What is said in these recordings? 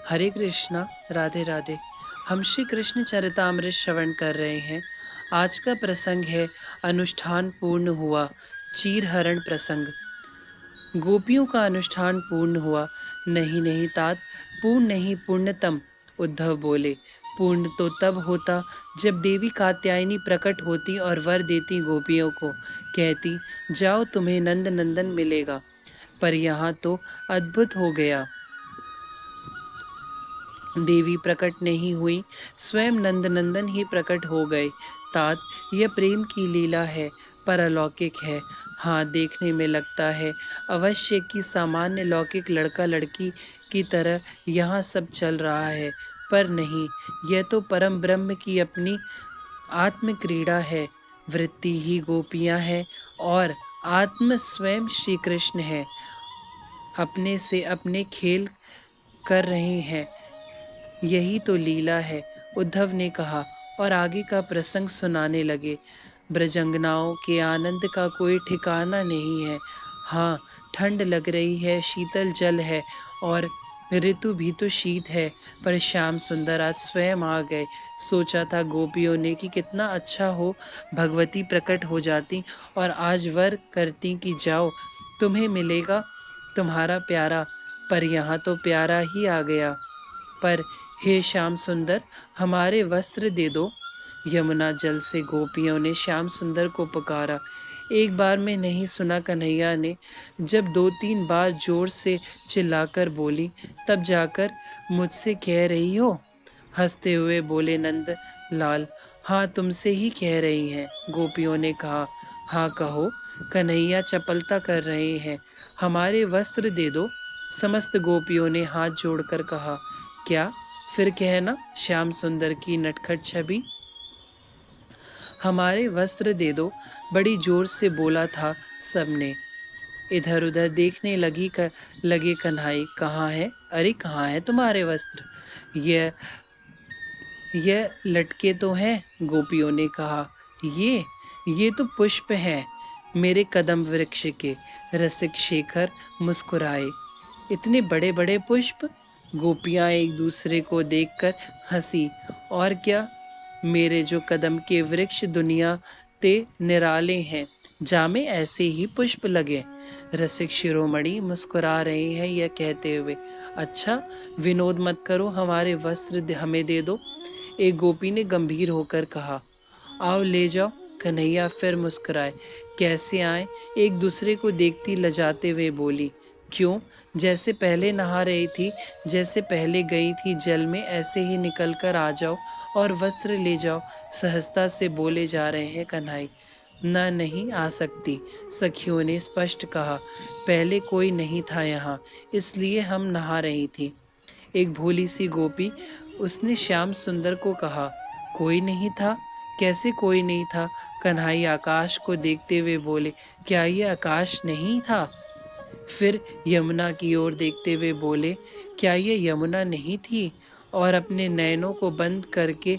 हरे कृष्णा। राधे राधे। हम श्री कृष्ण चरितामृत श्रवण कर रहे हैं। आज का प्रसंग है अनुष्ठान पूर्ण हुआ। चीरहरण प्रसंग। गोपियों का अनुष्ठान पूर्ण हुआ। नहीं नहीं तात, पूर्ण नहीं पूर्णतम। उद्धव बोले, पूर्ण तो तब होता जब देवी कात्यायनी प्रकट होती और वर देती गोपियों को, कहती जाओ तुम्हें नंद नंदन मिलेगा। पर यहाँ तो अद्भुत हो गया। देवी प्रकट नहीं हुई, स्वयं नंदनंदन ही प्रकट हो गए। तात, यह प्रेम की लीला है, पर अलौकिक है। हाँ, देखने में लगता है अवश्य कि सामान्य लौकिक लड़का लड़की की तरह यहाँ सब चल रहा है, पर नहीं, यह तो परम ब्रह्म की अपनी आत्म क्रीड़ा है। वृत्ति ही गोपियाँ हैं और आत्म स्वयं श्री कृष्ण है। अपने से अपने खेल कर रहे हैं, यही तो लीला है। उद्धव ने कहा और आगे का प्रसंग सुनाने लगे। ब्रजंगनाओं के आनंद का कोई ठिकाना नहीं है। हाँ, ठंड लग रही है, शीतल जल है और ऋतु भी तो शीत है। पर श्याम सुंदर आज स्वयं आ गए। सोचा था गोपियों ने कि कितना अच्छा हो भगवती प्रकट हो जाती और आज वर करती कि जाओ तुम्हें मिलेगा तुम्हारा प्यारा। पर यहाँ तो प्यारा ही आ गया। पर हे श्याम सुंदर, हमारे वस्त्र दे दो। यमुना जल से गोपियों ने श्याम सुंदर को पुकारा। एक बार में नहीं सुना कन्हैया ने। जब दो तीन बार जोर से चिल्लाकर बोली, तब जाकर मुझसे कह रही हो। हंसते हुए बोले नंद लाल, हाँ तुमसे ही कह रही हैं। गोपियों ने कहा, हाँ कहो। कन्हैया चपलता कर रहे हैं, हमारे वस्त्र दे दो। समस्त गोपियों ने हाथ जोड़कर कहा, क्या? फिर कहना श्याम सुंदर की नटखट छवि। हमारे वस्त्र दे दो, बड़ी जोर से बोला था सबने। इधर उधर देखने लगे कन्हई, कहाँ है? अरे कहाँ है तुम्हारे वस्त्र? यह लटके तो हैं। गोपियों ने कहा, ये तो पुष्प हैं मेरे कदम वृक्ष के। रसिक शेखर मुस्कुराए। इतने बड़े बड़े पुष्प? गोपियां एक दूसरे को देखकर हंसी। और क्या, मेरे जो कदम के वृक्ष दुनिया ते निराले हैं, जामे ऐसे ही पुष्प लगे। रसिक शिरोमणि मुस्कुरा रहे हैं यह कहते हुए, अच्छा विनोद मत करो, हमारे वस्त्र हमें दे दो। एक गोपी ने गंभीर होकर कहा, आओ ले जाओ। कन्हैया फिर मुस्कुराए। कैसे आए? एक दूसरे को देखती लजाते हुए बोली, क्यों? जैसे पहले नहा रही थी, जैसे पहले गई थी जल में, ऐसे ही निकल कर आ जाओ और वस्त्र ले जाओ। सहजता से बोले जा रहे हैं कन्हई। न नहीं आ सकती, सखियों ने स्पष्ट कहा। पहले कोई नहीं था यहाँ, इसलिए हम नहा रही थी। एक भोली सी गोपी, उसने श्याम सुंदर को कहा, कोई नहीं था? कैसे कोई नहीं था? कन्हई आकाश को देखते हुए बोले, क्या ये आकाश नहीं था? फिर यमुना की ओर देखते हुए बोले, क्या ये यमुना नहीं थी? और अपने नैनों को बंद करके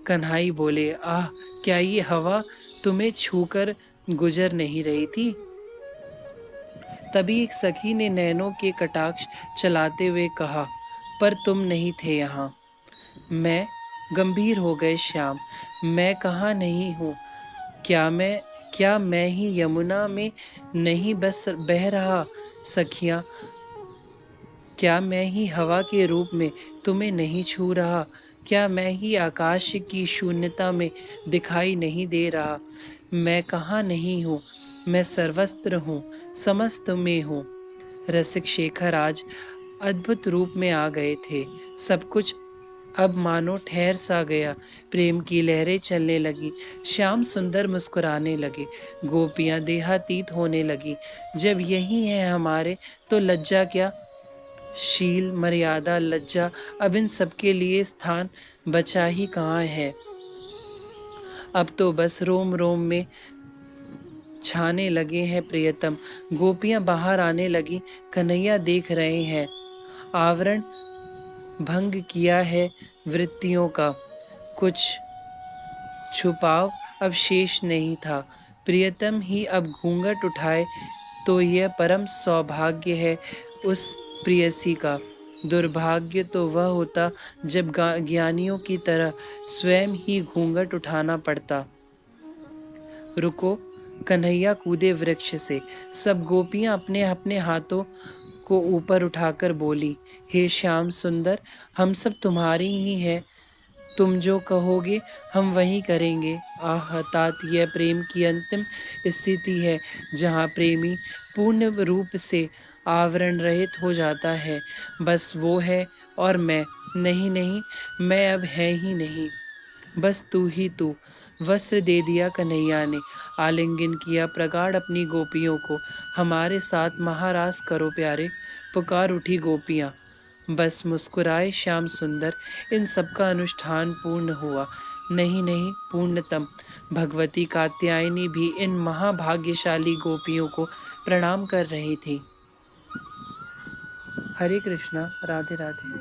कन्हई बोले, आह, क्या ये हवा तुम्हें छूकर गुजर नहीं रही थी? तभी एक सखी ने नैनों के कटाक्ष चलाते हुए कहा, पर तुम नहीं थे यहाँ। मैं गंभीर हो गए श्याम। मैं कहाँ नहीं हूँ? क्या मैं ही यमुना में नहीं बस बह रहा? सखियाँ, क्या मैं ही हवा के रूप में तुम्हें नहीं छू रहा? क्या मैं ही आकाश की शून्यता में दिखाई नहीं दे रहा? मैं कहाँ नहीं हूँ? मैं सर्वत्र हूँ, समस्त में हूँ। रसिक शेखर आज अद्भुत रूप में आ गए थे। सब कुछ अब मानो ठहर सा गया। प्रेम की लहरें चलने लगी। श्याम सुंदर मुस्कुराने लगे। गोपियां देहातीत होने लगी। जब यही है हमारे, तो लज्जा क्या? शील मर्यादा लज्जा, अब इन सबके लिए स्थान बचा ही कहाँ है? अब तो बस रोम रोम में छाने लगे हैं प्रियतम। गोपियां बाहर आने लगी। कन्हैया देख रहे हैं, आवरण भंग किया है वृत्तियों का। कुछ छुपाव अब शेष नहीं था। प्रियतम ही अब घूंघट उठाए तो यह परम सौभाग्य है उस प्रियसी का। दुर्भाग्य तो वह होता जब ज्ञानियों की तरह स्वयं ही घूंघट उठाना पड़ता। रुको, कन्हैया कूदे वृक्ष से। सब गोपियां अपने अपने हाथों को ऊपर उठाकर बोली, हे श्याम सुंदर, हम सब तुम्हारी ही हैं। तुम जो कहोगे हम वही करेंगे। आह तात, यह प्रेम की अंतिम स्थिति है जहाँ प्रेमी पूर्ण रूप से आवरण रहित हो जाता है। बस वो है और मैं नहीं, नहीं, मैं अब है ही नहीं, बस तू ही तू। वस्त्र दे दिया कन्हैया ने, आलिंगन किया प्रगाढ़ अपनी गोपियों को। हमारे साथ महारास करो प्यारे, पुकार उठी गोपियाँ। बस मुस्कुराए श्याम सुंदर। इन सबका अनुष्ठान पूर्ण हुआ। नहीं, नहीं, पूर्णतम। भगवती कात्यायनी भी इन महाभाग्यशाली गोपियों को प्रणाम कर रही थी। हरे कृष्णा, राधे राधे।